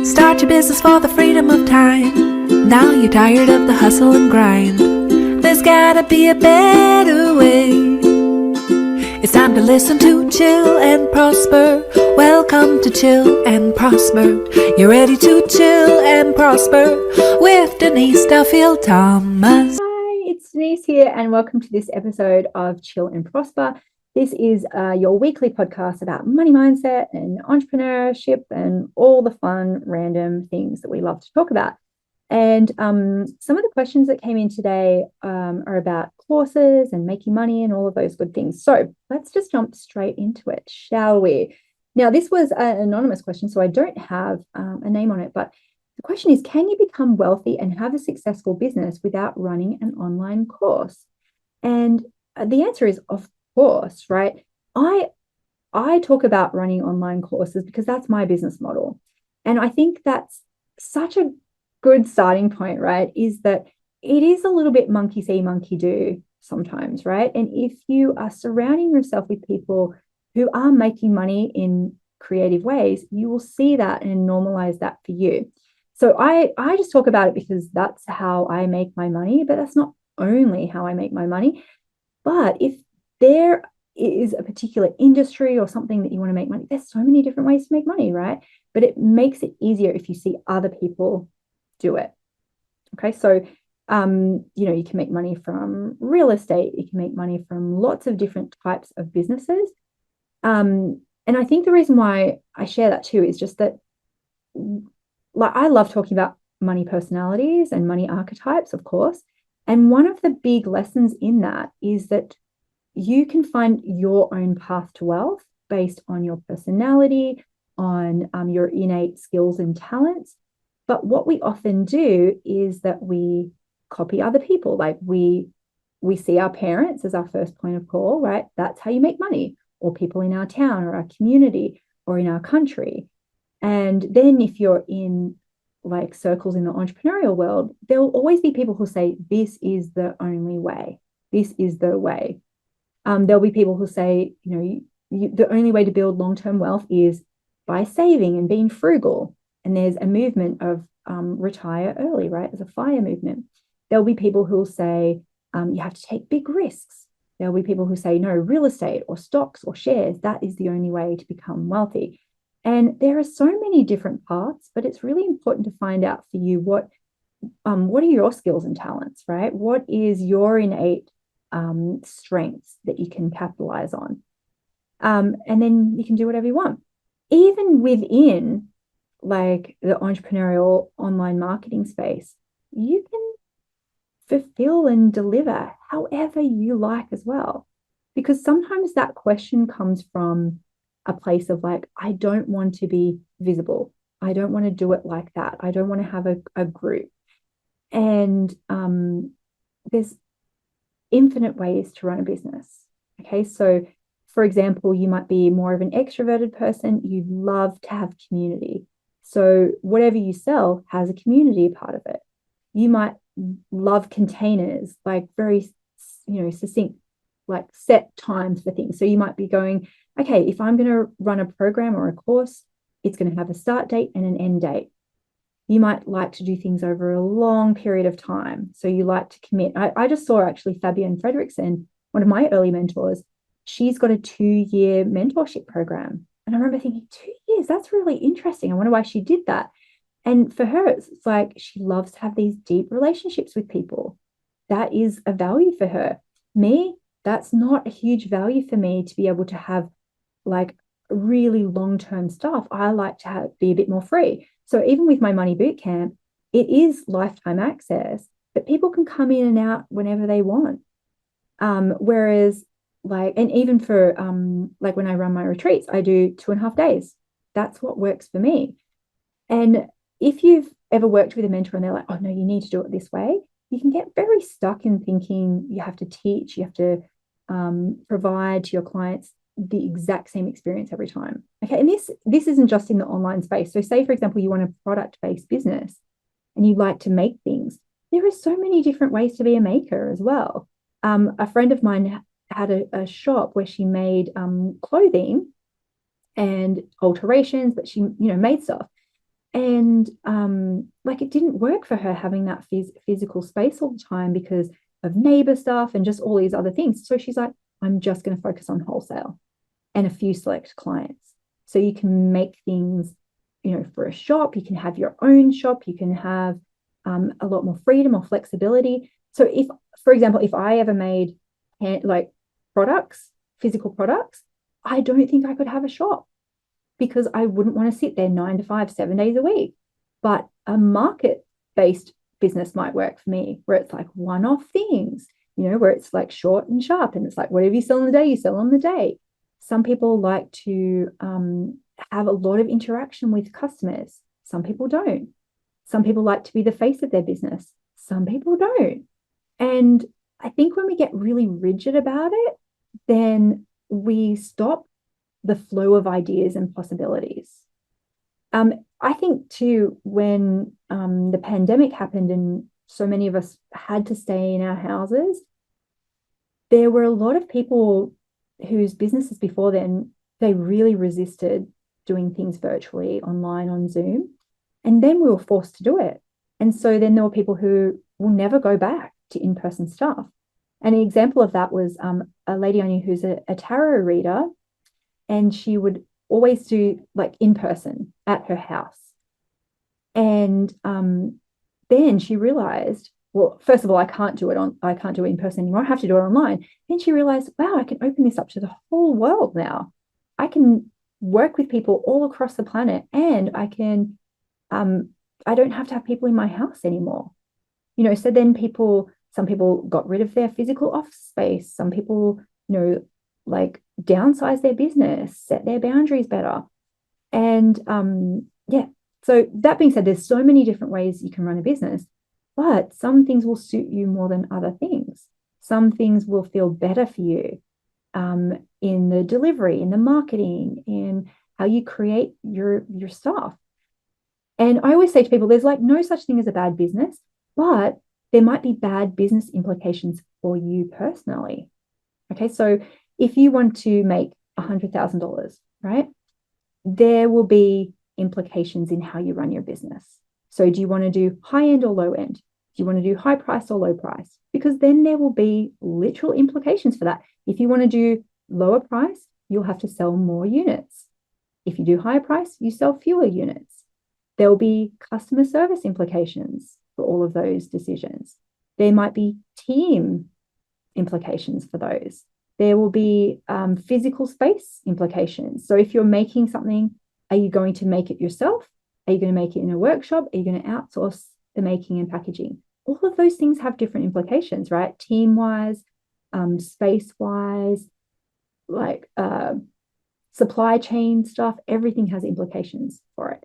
Start your business for the freedom of time. Now you're tired of the hustle and grind. There's gotta be a better way. It's time to listen to Chill and Prosper. Welcome to Chill and Prosper. You're ready to chill and prosper with Denise Duffield-Thomas. Hi, it's Denise here, and welcome to this episode of Chill and Prosper. This is your weekly podcast about money mindset and entrepreneurship and all the fun, random things that we love to talk about. And some of the questions that came in today are about courses and making money and all of those good things. So let's just jump straight into it, shall we? Now, this was an anonymous question, so I don't have a name on it, but the question is, can you become wealthy and have a successful business without running an online course? And the answer is, of course, right? I talk about running online courses because that's my business model. And I think that's such a good starting point, right? Is that it is a little bit monkey see, monkey do sometimes, right? And if you are surrounding yourself with people who are making money in creative ways, you will see that and normalize that for you. So I just talk about it because that's how I make my money, but that's not only how I make my money. But if there is a particular industry or something that you want to make money, there's so many different ways to make money, right? But it makes it easier if you see other people do it. Okay, so you can make money from real estate, you can make money from lots of different types of businesses. And I think the reason why I share that too is just that, like, I love talking about money personalities and money archetypes, of course. And one of the big lessons in that is that you can find your own path to wealth based on your personality, on your innate skills and talents. But what we often do is that we copy other people. Like we see our parents as our first point of call, right? That's how you make money, or people in our town or our community or in our country. And then if you're in like circles in the entrepreneurial world, there will always be people who say, this is the only way. This is the way. There'll be people who say, the only way to build long-term wealth is by saving and being frugal. And there's a movement of retire early, right? There's a FIRE movement. There'll be people who will say you have to take big risks. There'll be people who say, no, real estate or stocks or shares, that is the only way to become wealthy. And there are so many different paths, but it's really important to find out for you what are your skills and talents, right? What is your innate strengths that you can capitalize on? And then you can do whatever you want. Even within like the entrepreneurial online marketing space, you can fulfill and deliver however you like as well. Because sometimes that question comes from a place of like, I don't want to be visible. I don't want to do it like that. I don't want to have a group. And there's infinite ways to run a business. Okay, so for example, you might be more of an extroverted person. You love to have community. So whatever you sell has a community part of it. You might love containers, like very, succinct, like set times for things. So you might be going, okay, if I'm going to run a program or a course, it's going to have a start date and an end date. You might like to do things over a long period of time. So you like to commit. I just saw actually Fabienne Fredrickson, one of my early mentors. She's got a 2-year mentorship program. And I remember thinking, 2 years, that's really interesting. I wonder why she did that. And for her, it's like she loves to have these deep relationships with people. That is a value for her. Me, that's not a huge value for me to be able to have like really long-term stuff. I like to be a bit more free. So even with my money bootcamp, it is lifetime access, but people can come in and out whenever they want. Whereas and even for like when I run my retreats, I do 2.5 days. That's what works for me. And if you've ever worked with a mentor and they're like, oh no, you need to do it this way, you can get very stuck in thinking you have to teach, you have to provide to your clients the exact same experience every time. Okay, and this isn't just in the online space. So say, for example, you want a product-based business and you like to make things. There are so many different ways to be a maker as well. A friend of mine had a shop where she made clothing and alterations, but she made stuff. And like it didn't work for her having that physical space all the time because of neighbor stuff and just all these other things. So she's like, I'm just going to focus on wholesale and a few select clients. So you can make things, for a shop, you can have your own shop, you can have a lot more freedom or flexibility. So if, for example, if I ever made like products, physical products, I don't think I could have a shop because I wouldn't want to sit there 9 to 5, 7 days a week. But a market-based business might work for me, where it's like one-off things, where it's like short and sharp, and it's like whatever you sell on the day, you sell on the day. Some people like to have a lot of interaction with customers. Some people don't. Some people like to be the face of their business. Some people don't. And I think when we get really rigid about it, then we stop the flow of ideas and possibilities. I think too, when the pandemic happened and so many of us had to stay in our houses, there were a lot of people whose businesses before then, they really resisted doing things virtually, online, on Zoom. And then we were forced to do it. And so then there were people who will never go back to in-person stuff. And an example of that was a lady I knew who's a tarot reader, and she would always do like in person at her house. And then she realized, well, first of all, I can't do it in person anymore. I have to do it online. Then she realized, wow, I can open this up to the whole world now. I can work with people all across the planet, and I can, I don't have to have people in my house anymore. So then some people got rid of their physical office space. Some people, like downsize their business, set their boundaries better. And so that being said, there's so many different ways you can run a business, but some things will suit you more than other things. Some things will feel better for you in the delivery, in the marketing, in how you create your stuff. And I always say to people, there's like no such thing as a bad business, but there might be bad business implications for you personally. Okay, so if you want to make $100,000, right, there will be implications in how you run your business. So do you want to do high end or low end? Do you want to do high price or low price? Because then there will be literal implications for that. If you want to do lower price, you'll have to sell more units. If you do higher price, you sell fewer units. There will be customer service implications for all of those decisions. There might be team implications for those. There will be physical space implications. So if you're making something, are you going to make it yourself? Are you going to make it in a workshop? Are you going to outsource the making and packaging? All of those things have different implications, right? Team-wise, space-wise, like supply chain stuff, everything has implications for it.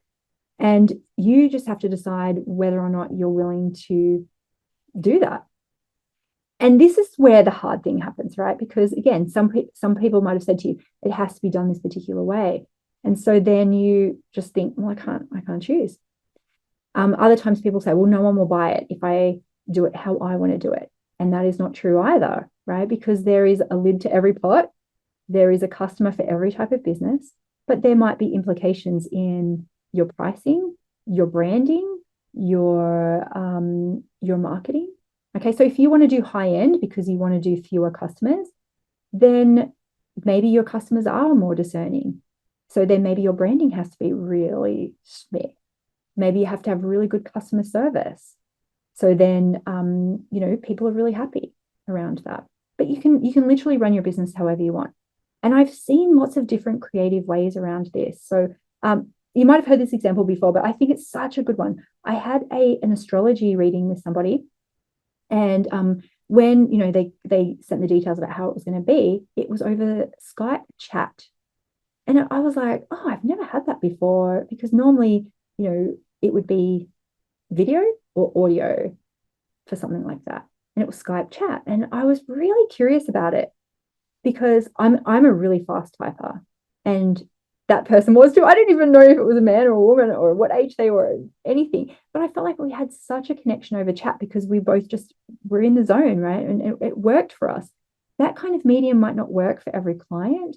And you just have to decide whether or not you're willing to do that. And this is where the hard thing happens, right? Because again, some people might have said to you, it has to be done this particular way. And so then you just think, well, I can't choose. Other times people say, well, no one will buy it if I do it how I want to do it. And that is not true either, right? Because there is a lid to every pot. There is a customer for every type of business, but there might be implications in your pricing, your branding, your marketing. Okay, so if you want to do high end because you want to do fewer customers, then maybe your customers are more discerning. So then maybe your branding has to be really schmick. Maybe you have to have really good customer service. So then, people are really happy around that. But you can literally run your business however you want. And I've seen lots of different creative ways around this. So you might have heard this example before, but I think it's such a good one. I had an astrology reading with somebody, and when they sent the details about how it was going to be, it was over Skype chat. And I was like, oh, I've never had that before, because normally, it would be video or audio for something like that. And it was Skype chat. And I was really curious about it because I'm a really fast typer. And that person was too. I didn't even know if it was a man or a woman or what age they were, anything. But I felt like we had such a connection over chat because we both just were in the zone, right? And it worked for us. That kind of medium might not work for every client.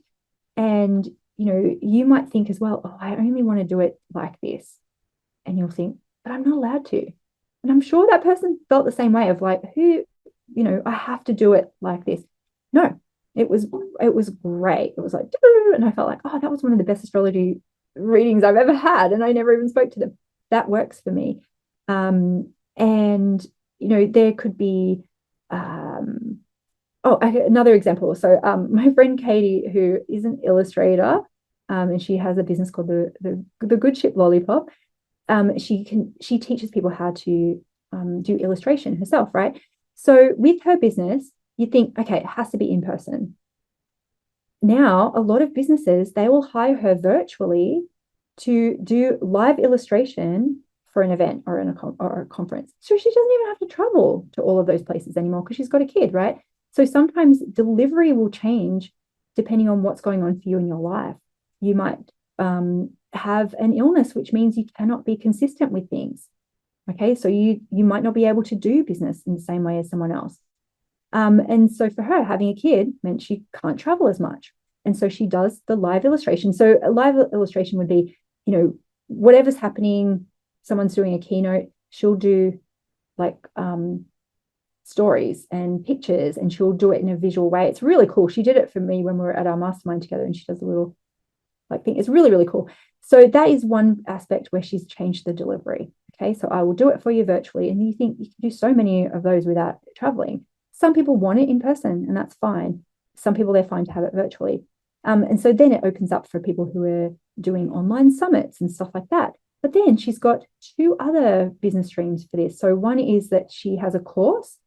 And, you might think as well, oh, I only want to do it like this. And you'll think, but I'm not allowed to. And I'm sure that person felt the same way of like, I have to do it like this. No, it was great. It was like, and I felt like, oh, that was one of the best astrology readings I've ever had. And I never even spoke to them. That works for me. And, there could be, another example. So my friend Katie, who is an illustrator, and she has a business called the Good Ship Lollipop. She teaches people how to do illustration herself, right? So with her business, you think, okay, it has to be in person. Now, a lot of businesses, they will hire her virtually to do live illustration for an event or a conference. So she doesn't even have to travel to all of those places anymore because she's got a kid, right? So sometimes delivery will change depending on what's going on for you in your life. You might have an illness, which means you cannot be consistent with things. Okay, so you might not be able to do business in the same way as someone else. And so for her, having a kid meant she can't travel as much. And so she does the live illustration. So a live illustration would be, whatever's happening, someone's doing a keynote, she'll do like stories and pictures, and she'll do it in a visual way. It's really cool. She did it for me when we were at our mastermind together, and she does a little thing. It's really, really cool. So that is one aspect where she's changed the delivery. Okay, so I will do it for you virtually. And you think you can do so many of those without traveling. Some people want it in person, and that's fine. Some people, they're fine to have it virtually. And so then it opens up for people who are doing online summits and stuff like that. But then she's got two other business streams for this. So one is that she has a course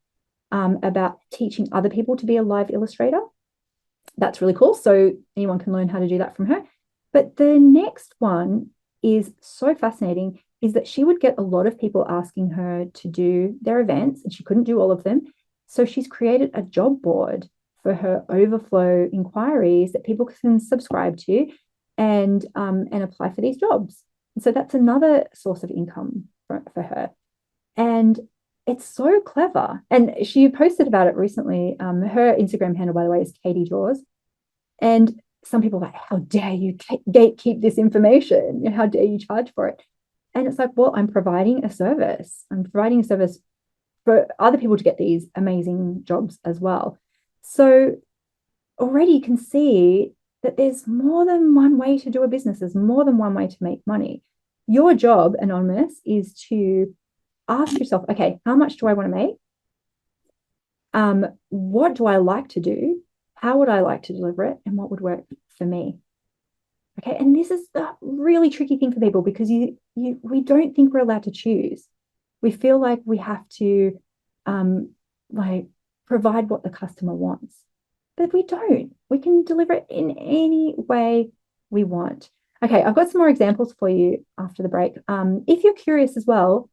about teaching other people to be a live illustrator. That's really cool. So anyone can learn how to do that from her. But the next one is so fascinating, is that she would get a lot of people asking her to do their events, and she couldn't do all of them. So she's created a job board for her overflow inquiries that people can subscribe to and apply for these jobs. And so that's another source of income for her. And it's so clever. And she posted about it recently. Her Instagram handle, by the way, is Katie Draws. And some people are like, how dare you gatekeep this information? How dare you charge for it? And it's like, well, I'm providing a service. I'm providing a service for other people to get these amazing jobs as well. So already you can see that there's more than one way to do a business. There's more than one way to make money. Your job, Anonymous, is to ask yourself, okay, how much do I want to make? What do I like to do? How would I like to deliver it? And what would work for me? Okay, and this is the really tricky thing for people, because we don't think we're allowed to choose. We feel like we have to provide what the customer wants. But we don't. We can deliver it in any way we want. Okay, I've got some more examples for you after the break. If you're curious as well,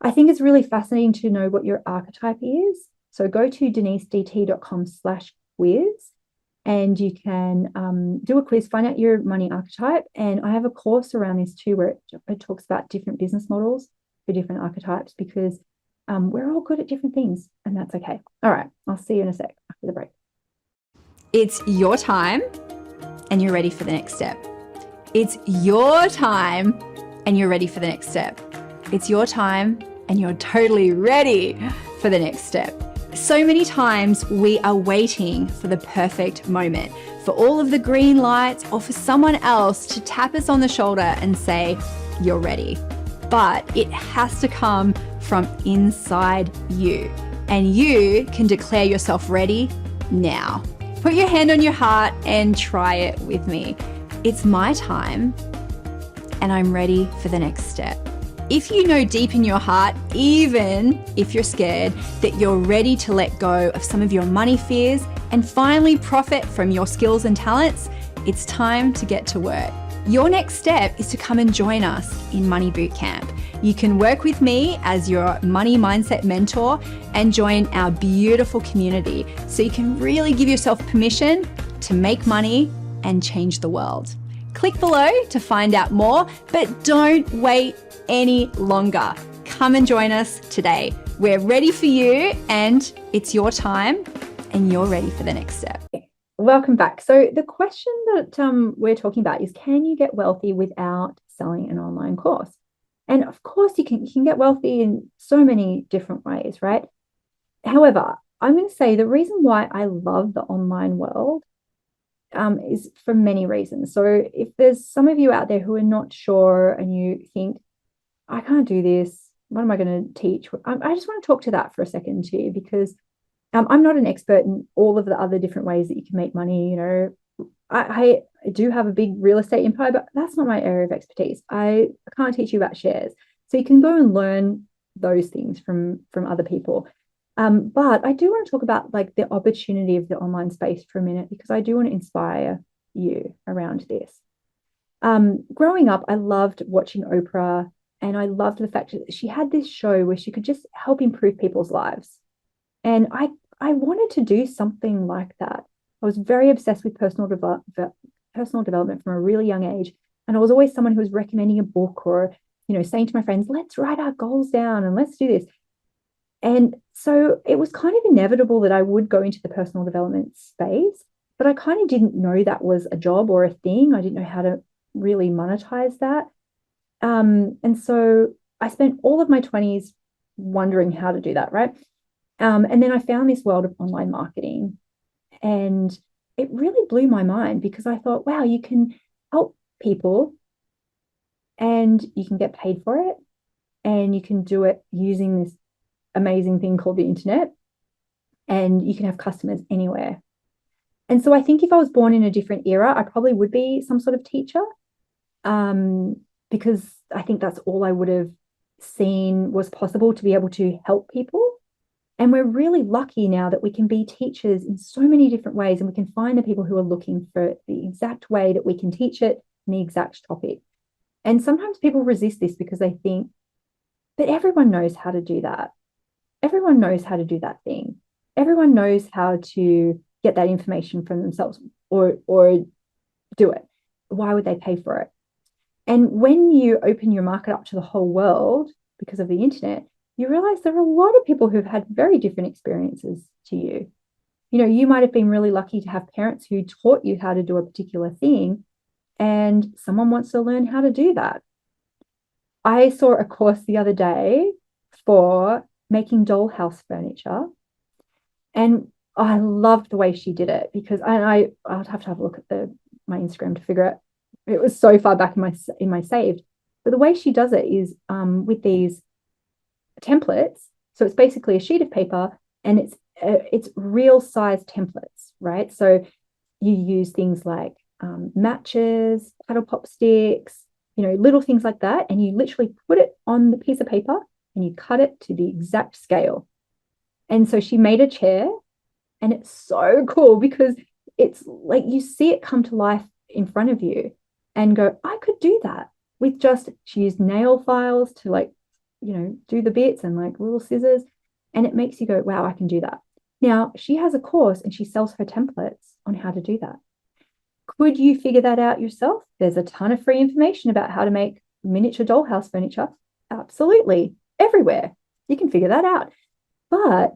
I think it's really fascinating to know what your archetype is. So go to denisedt.com/quiz, and you can do a quiz, find out your money archetype. And I have a course around this too, where it talks about different business models for different archetypes, because we're all good at different things, and that's okay. All right, I'll see you in a sec after the break. It's your time and you're ready for the next step. It's your time and you're ready for the next step. It's your time and you're totally ready for the next step. So many times we are waiting for the perfect moment, for all of the green lights, or for someone else to tap us on the shoulder and say, you're ready. But it has to come from inside you, and you can declare yourself ready now. Put your hand on your heart and try it with me. It's my time and I'm ready for the next step. If you know deep in your heart, even if you're scared, that you're ready to let go of some of your money fears and finally profit from your skills and talents, it's time to get to work. Your next step is to come and join us in Money Bootcamp. You can work with me as your money mindset mentor and join our beautiful community, so you can really give yourself permission to make money and change the world. Click below to find out more, but don't wait any longer. Come and join us today. We're ready for you, and it's your time and you're ready for the next step. Welcome back. So the question that we're talking about is, can you get wealthy without selling an online course? And of course, you can get wealthy in so many different ways, right? However, I'm going to say the reason why I love the online world is for many reasons. So if there's some of you out there who are not sure and you think, I can't do this, what am I going to teach? I just want to talk to that for a second too, because I'm not an expert in all of the other different ways that you can make money. You know, I do have a big real estate empire, but that's not my area of expertise. I can't teach you about shares. So you can go and learn those things from other people. But I do want to talk about like the opportunity of the online space for a minute, because I do want to inspire you around this. Growing up, I loved watching Oprah, and I loved the fact that she had this show where she could just help improve people's lives. And I wanted to do something like that. I was very obsessed with personal development from a really young age. And I was always someone who was recommending a book, or, you know, saying to my friends, let's write our goals down and let's do this. And so it was kind of inevitable that I would go into the personal development space, but I kind of didn't know that was a job or a thing. I didn't know how to really monetize that. And so I spent all of my 20s wondering how to do that, right? And then I found this world of online marketing, and it really blew my mind, because I thought, wow, you can help people and you can get paid for it, and you can do it using this amazing thing called the internet, and you can have customers anywhere. And so I think if I was born in a different era, I probably would be some sort of teacher, because I think that's all I would have seen was possible, to be able to help people. And we're really lucky now that we can be teachers in so many different ways, and we can find the people who are looking for the exact way that we can teach it and the exact topic. And sometimes people resist this because they think, but everyone knows how to do that. Everyone knows how to do that thing. Everyone knows how to get that information from themselves, or do it. Why would they pay for it? And when you open your market up to the whole world because of the internet, you realize there are a lot of people who've had very different experiences to you. You know, you might have been really lucky to have parents who taught you how to do a particular thing, and someone wants to learn how to do that. I saw a course the other day for making dollhouse furniture, and I loved the way she did it, because I'd have to have a look at my Instagram to figure it was so far back in my saved. But the way she does it is with these templates. So it's basically a sheet of paper, and it's real size templates, right? So you use things like matches, paddle pop sticks, you know, little things like that, and you literally put it on the piece of paper and you cut it to the exact scale. And so she made a chair, and it's so cool because it's like you see it come to life in front of you and go, I could do that with just, she used nail files to, like, you know, do the bits, and like little scissors, and it makes you go, wow, I can do that. Now, she has a course and she sells her templates on how to do that. Could you figure that out yourself? There's a ton of free information about how to make miniature dollhouse furniture. Absolutely. Everywhere. You can figure that out. But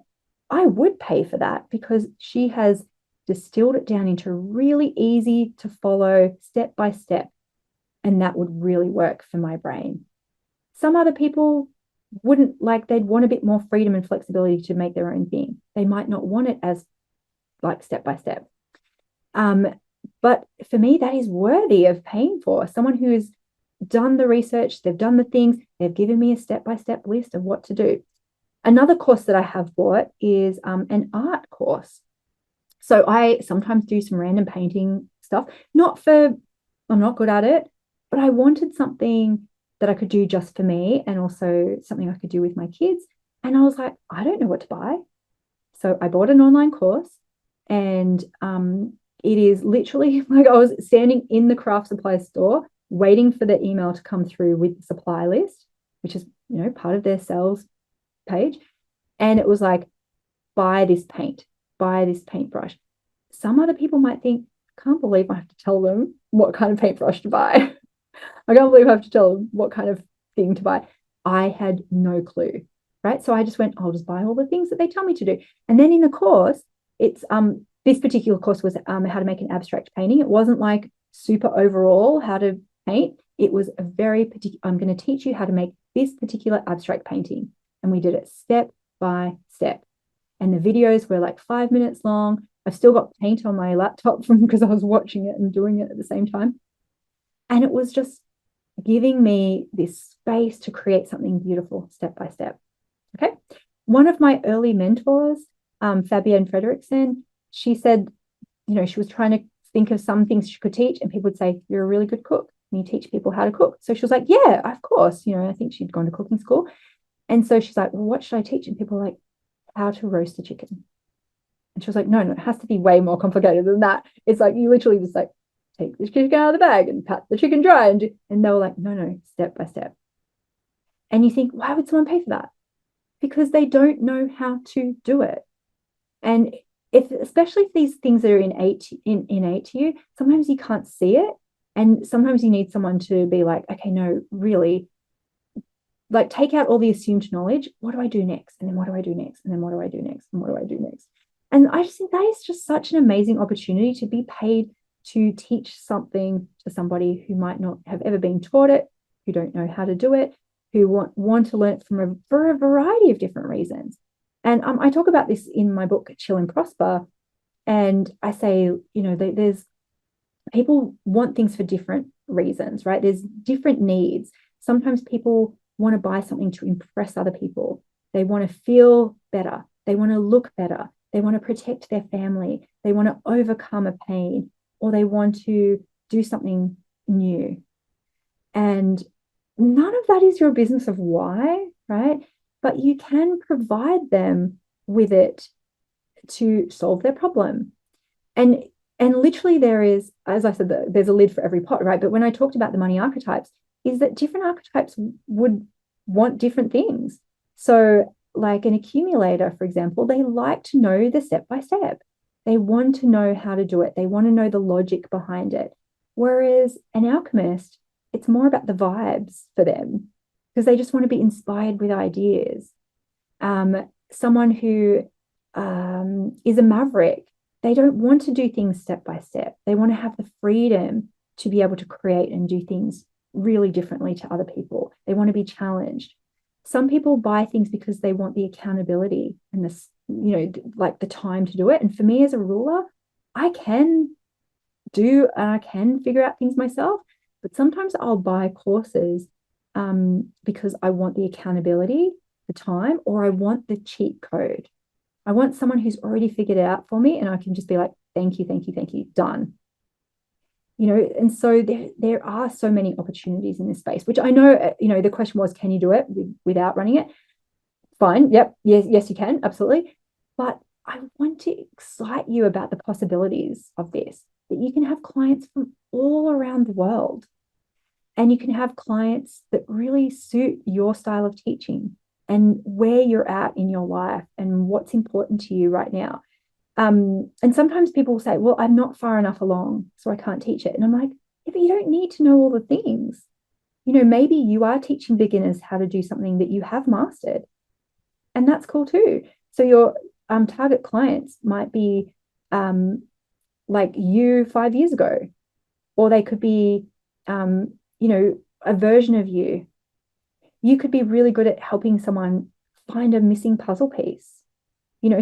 I would pay for that, because she has distilled it down into really easy to follow step by step. And that would really work for my brain. Some other people wouldn't, like, they'd want a bit more freedom and flexibility to make their own thing. They might not want it as like step by step. But for me, that is worthy of paying for. Someone who's done the research, they've done the things, they've given me a step-by-step list of what to do. Another course that I have bought is an art course. So I sometimes do some random painting stuff, I'm not good at it, but I wanted something that I could do just for me, and also something I could do with my kids. And I was like, I don't know what to buy. So I bought an online course, and it is literally like I was standing in the craft supply store waiting for the email to come through with the supply list, which is, you know, part of their sales page. And it was like, buy this paint, buy this paintbrush. Some other people might think, I can't believe I have to tell them what kind of paintbrush to buy. I can't believe I have to tell them what kind of thing to buy. I had no clue, right? So I just went, I'll just buy all the things that they tell me to do. And then in the course, it's this particular course was how to make an abstract painting. It wasn't like super overall how to paint. It was a very particular, I'm going to teach you how to make this particular abstract painting. And we did it step by step. And the videos were like 5 minutes long. I've still got paint on my laptop from because I was watching it and doing it at the same time. And it was just giving me this space to create something beautiful step by step. Okay. One of my early mentors, Fabienne Frederickson, she said, she was trying to think of some things she could teach, and people would say, you're a really good cook. Can you teach people how to cook? So she was like, yeah, of course. I think she'd gone to cooking school. And so she's like, well, what should I teach? And people were like, how to roast a chicken. And she was like, no, it has to be way more complicated than that. It's like, you literally just like take the chicken out of the bag and pat the chicken dry. And they were like, no, step by step. And you think, why would someone pay for that? Because they don't know how to do it. And especially if these things are innate to you, sometimes you can't see it. And sometimes you need someone to be like, okay, no, really, like take out all the assumed knowledge. What do I do next? And then what do I do next? And then what do I do next? And what do I do next? And I just think that is just such an amazing opportunity to be paid to teach something to somebody who might not have ever been taught it, who don't know how to do it, who want to learn it for a variety of different reasons. And I talk about this in my book, Chill and Prosper. And I say, there's people want things for different reasons, right? There's different needs. Sometimes people want to buy something to impress other people. They want to feel better. They want to look better. They want to protect their family. They want to overcome a pain, or they want to do something new. And none of that is your business of why, right? But you can provide them with it to solve their problem. And literally there is, as I said, there's a lid for every pot, right? But when I talked about the money archetypes, is that different archetypes would want different things. So like an accumulator, for example, they like to know the step by step. They want to know how to do it. They want to know the logic behind it. Whereas an alchemist, it's more about the vibes for them, because they just want to be inspired with ideas. Someone who is a maverick, they don't want to do things step by step. They want to have the freedom to be able to create and do things really differently to other people. They want to be challenged. Some people buy things because they want the accountability and this, like the time to do it. And for me as a ruler, I can do and I can figure out things myself, but sometimes I'll buy courses because I want the accountability, the time, or I want the cheat code. I want someone who's already figured it out for me, and I can just be like, thank you, done. And so there are so many opportunities in this space, which I know, the question was, can you do it without running it? Fine. Yep. Yes, you can. Absolutely. But I want to excite you about the possibilities of this, that you can have clients from all around the world, and you can have clients that really suit your style of teaching and where you're at in your life and what's important to you right now. And sometimes people will say, well, I'm not far enough along, so I can't teach it. And I'm like, yeah, but you don't need to know all the things. Maybe you are teaching beginners how to do something that you have mastered, and that's cool too. So your target clients might be like you 5 years ago, or they could be, a version of you. You could be really good at helping someone find a missing puzzle piece.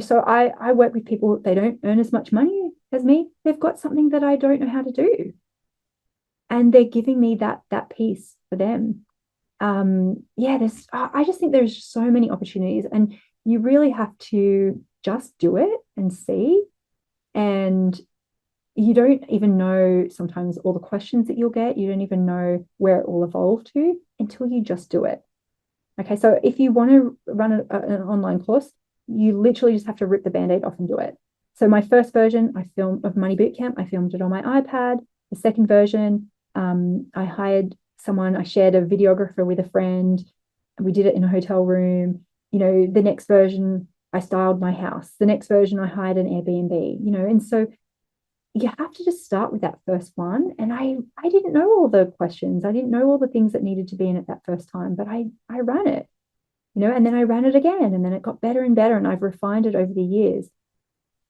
So I work with people, they don't earn as much money as me. They've got something that I don't know how to do, and they're giving me that piece for them. I just think there's so many opportunities, and you really have to just do it and see. And you don't even know sometimes all the questions that you'll get. You don't even know where it will evolve to until you just do it. Okay, so if you want to run an online course, you literally just have to rip the Band-Aid off and do it. So my first version of Money Bootcamp, I filmed it on my iPad. The second version, I hired someone, I shared a videographer with a friend, and we did it in a hotel room. The next version, I styled my house. The next version, I hired an Airbnb, and so you have to just start with that first one. And I didn't know all the questions. I didn't know all the things that needed to be in it that first time, but I ran it, and then I ran it again, and then it got better and better, and I've refined it over the years.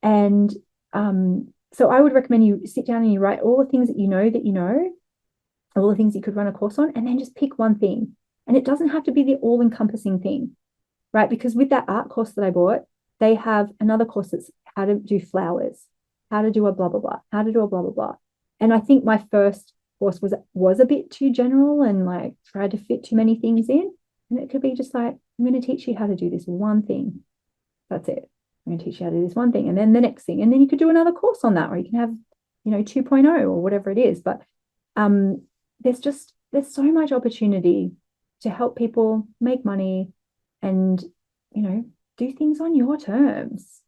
And so I would recommend you sit down and you write all the things that you know, all the things you could run a course on, and then just pick one thing. And it doesn't have to be the all-encompassing thing, right? Because with that art course that I bought, they have another course that's how to do flowers, how to do a blah, blah, blah, how to do a blah, blah, blah. And I think my first course was a bit too general and like tried to fit too many things in. And it could be just like, I'm going to teach you how to do this one thing. That's it. I'm going to teach you how to do this one thing. And then the next thing. And then you could do another course on that, or you can have, 2.0 or whatever it is. But there's so much opportunity to help people make money and, do things on your terms.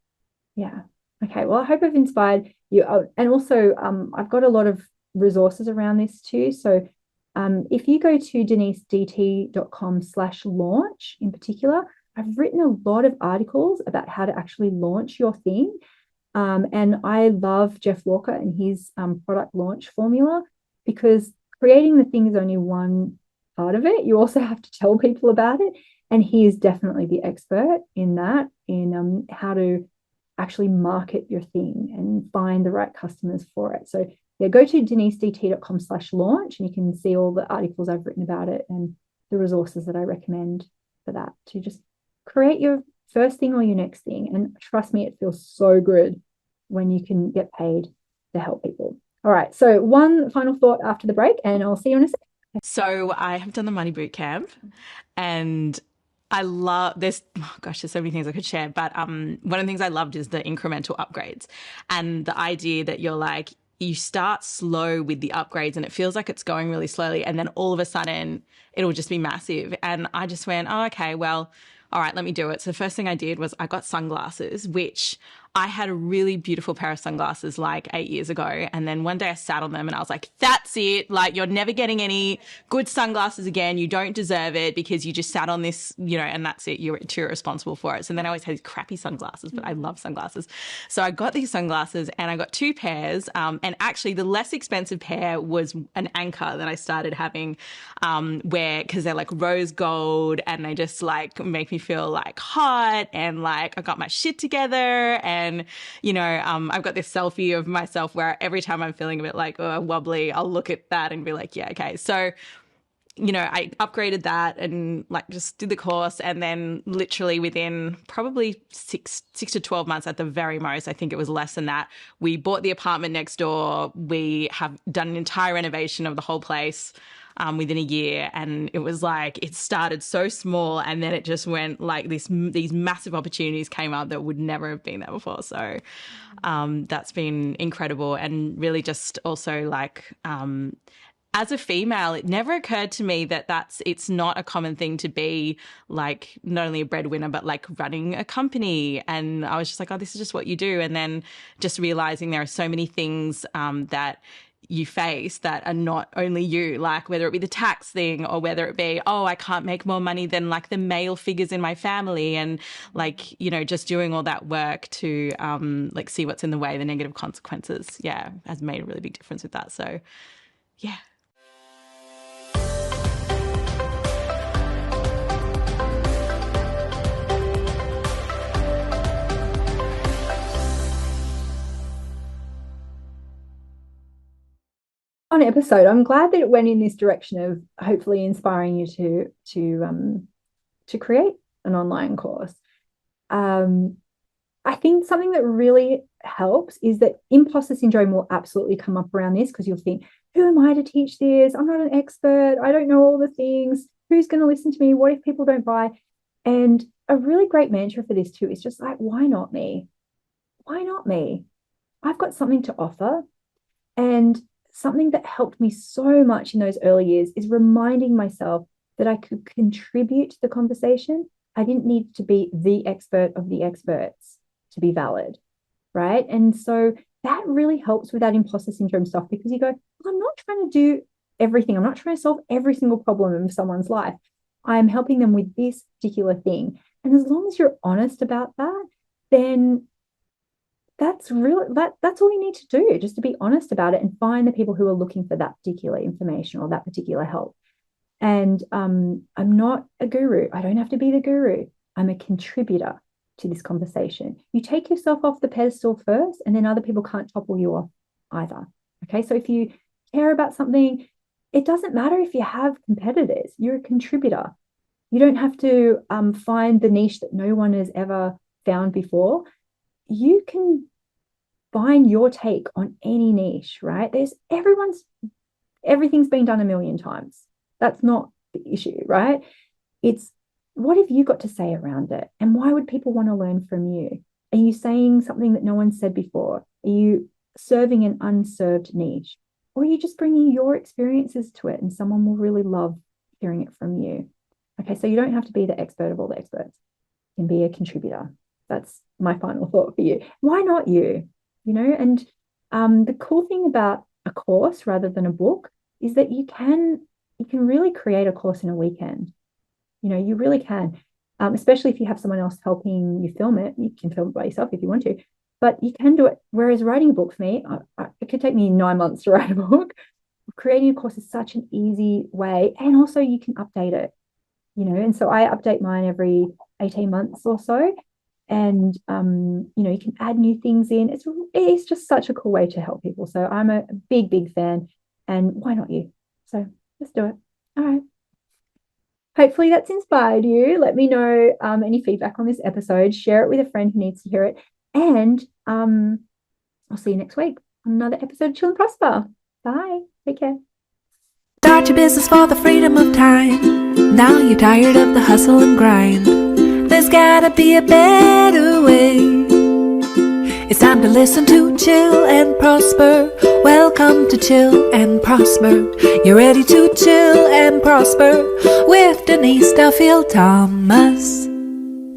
Yeah. Okay. Well, I hope I've inspired you. Oh, and also, I've got a lot of resources around this too. So if you go to denisedt.com/launch in particular, I've written a lot of articles about how to actually launch your thing. And I love Jeff Walker and his product launch formula, because creating the thing is only one part of it. You also have to tell people about it. And he is definitely the expert in that, in how to actually market your thing and find the right customers for it. So yeah, go to denisedt.com/launch and you can see all the articles I've written about it and the resources that I recommend for that, to just create your first thing or your next thing. And trust me, it feels so good when you can get paid to help people. All right. So one final thought after the break, and I'll see you in a second. So I have done the Money Boot Camp, and I love there's so many things I could share, but one of the things I loved is the incremental upgrades, and the idea that you're like, you start slow with the upgrades and it feels like it's going really slowly, and then all of a sudden it'll just be massive. And I just went, oh, okay, well, all right, let me do it. So the first thing I did was I got sunglasses, which I had a really beautiful pair of sunglasses like 8 years ago. And then one day I sat on them and I was like, that's it. Like, you're never getting any good sunglasses again. You don't deserve it because you just sat on this, and that's it. You're too responsible for it. So then I always had these crappy sunglasses, but I love sunglasses. So I got these sunglasses and I got 2 pairs. And actually the less expensive pair was an Anchor that I started having, because they're like rose gold and they just like make me feel like hot and like I got my shit together. And I've got this selfie of myself where every time I'm feeling a bit like wobbly, I'll look at that and be like, yeah, okay. So, I upgraded that and like just did the course, and then literally within probably six to 12 months at the very most, I think it was less than that, we bought the apartment next door. We have done an entire renovation of the whole place within a year, and it was like it started so small and then it just went like these massive opportunities came up that would never have been there before. So that's been incredible, and really just also like as a female, it never occurred to me that it's not a common thing to be like not only a breadwinner, but like running a company. And I was just like, oh, this is just what you do. And then just realizing there are so many things that you face that are not only you, like whether it be the tax thing or whether it be, oh, I can't make more money than like the male figures in my family, and like, just doing all that work to like see what's in the way, the negative consequences, has made a really big difference with that. So yeah. On episode, I'm glad that it went in this direction of hopefully inspiring you to create an online course. I think something that really helps is that imposter syndrome will absolutely come up around this, because you'll think, who am I to teach this? I'm not an expert. I don't know all the things. Who's going to listen to me? What if people don't buy? And a really great mantra for this too is just like, why not me? Why not me? I've got something to offer. And something that helped me so much in those early years is reminding myself that I could contribute to the conversation. I didn't need to be the expert of the experts to be valid, right? And so that really helps with that imposter syndrome stuff, because you go, well, I'm not trying to do everything. I'm not trying to solve every single problem in someone's life. I'm helping them with this particular thing. And as long as you're honest about that, then that's all you need to do, just to be honest about it and find the people who are looking for that particular information or that particular help. And I'm not a guru. I don't have to be the guru. I'm a contributor to this conversation. You take yourself off the pedestal first, and then other people can't topple you off either. Okay, so if you care about something, it doesn't matter if you have competitors, you're a contributor. You don't have to find the niche that no one has ever found before. You can find your take on any niche, right? Everything's been done a million times. That's not the issue, right? It's what have you got to say around it? And why would people want to learn from you? Are you saying something that no one said before? Are you serving an unserved niche? Or are you just bringing your experiences to it and someone will really love hearing it from you? Okay, so you don't have to be the expert of all the experts. You can be a contributor. That's my final thought for you. Why not you? And the cool thing about a course rather than a book is that you can really create a course in a weekend. You really can, especially if you have someone else helping you film it. You can film it by yourself if you want to, but you can do it. Whereas writing a book for me, it could take me 9 months to write a book. Creating a course is such an easy way, and also you can update it. And so I update mine every 18 months or so. And, you can add new things in. It's just such a cool way to help people. So I'm a big, big fan. And why not you? So let's do it. All right. Hopefully that's inspired you. Let me know any feedback on this episode. Share it with a friend who needs to hear it. And I'll see you next week on another episode of Chill and Prosper. Bye. Take care. Start your business for the freedom of time. Now you're tired of the hustle and grind. There's gotta be a better way. It's time to listen to Chill and Prosper. Welcome to Chill and Prosper. You're ready to chill and prosper with Denise Duffield-Thomas.